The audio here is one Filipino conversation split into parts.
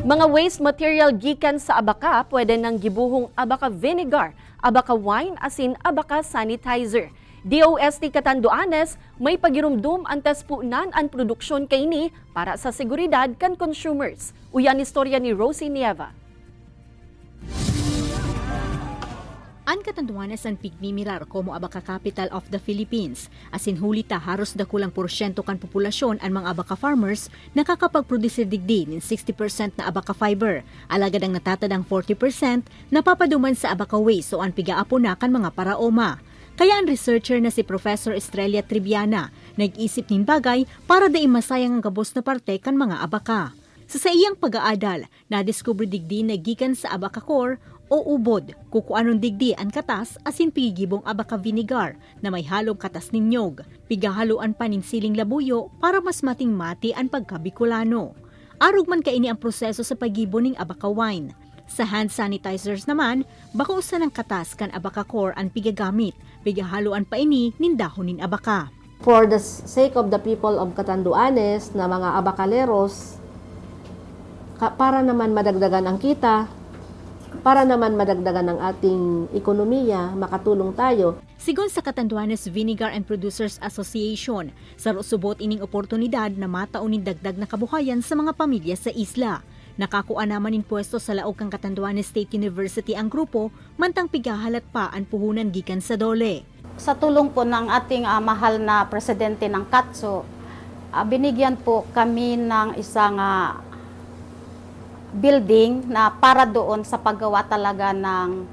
Mga waste material gikan sa abaka pwede nang gibuhong abaka vinegar, abaka wine asin abaka sanitizer. DOST Catanduanes may pagirumdum antes punan ang produksyon kayni para sa seguridad kan consumers. Uyan istorya ni Rosie Nieva. Ang Catanduanes ang pigmimirar como abaka capital of the Philippines. Asin hulita haros dakulang porsyento kan populasyon ang mga abaka farmers nakakapagproduce digdi ng 60% na abaka fiber. Alagad ang natatadang 40% napapaduman sa abaka waste o ang pigaapo na kan mga paraoma. Kaya ang researcher na si Professor Estrella Triviana nag-isip nin bagay para daing masayang ang gabos na parte kan mga abaka. Sa iyang pag-aadal, nadiskubre digdi na gikan sa abaka core o ubod, kukuanon digdi ang katas asin pigigibong abaka vinegar na may halong katas nin nyog. Pigahaluan pa nin siling labuyo para mas mating-mati ang pagkabikulano. Arog man kaini ang proseso sa pagibo ning abaka wine. Sa hand sanitizers naman, baka usan ang katas kan abaka core ang pigagamit. Pigahaluan pa ini nin dahon nin abaka. For the sake of the people of Catanduanes na mga abakaleros, para naman madagdagan ang kita, para naman madagdagan ang ating ekonomiya, makatulong tayo. Sigon sa Catanduanes Vinegar and Producers Association, sarusubot ining oportunidad na mataunin dagdag na kabuhayan sa mga pamilya sa isla. Nakakuha naman in pwesto sa laog kang Catanduanes State University ang grupo, mantang pigahalat pa ang puhunan gikan sa dole. Sa tulong po ng ating mahal na presidente ng KATSO, binigyan po kami ng isang building na para doon sa paggawa talaga ng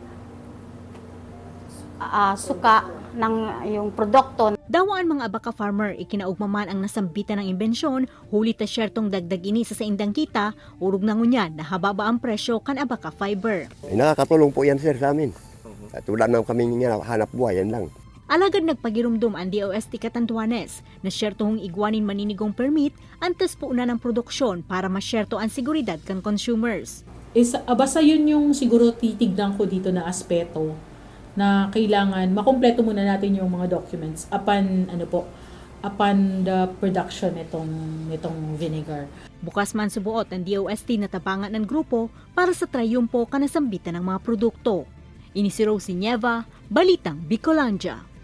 suka ng yung produkto. Dawaan mga abaka farmer, ikinaugmaman ang nasambitan ng imbensyon, huli ta syertong dagdag ini sa indang kita, urog na ngunyan na hababa ang presyo kan abaka fiber. Nakakatulong po yan sir sa amin. At wala na kami hanap buhay, yan lang. Alagad nagpagirumdum ang DOST Catanduanes na syertohong igwanin maninigong permit antes po na ng produksyon para masyerto ang seguridad kan consumers. Basta yun yung siguro titignan ko dito na aspeto na kailangan makumpleto muna natin yung mga documents upon the production nitong vinegar. Bukas man subuot ang DOST na tabangan ng grupo para sa trayumpo kanasambitan ng mga produkto. Ini si Rosie Nieva, Balitang Bicolandia.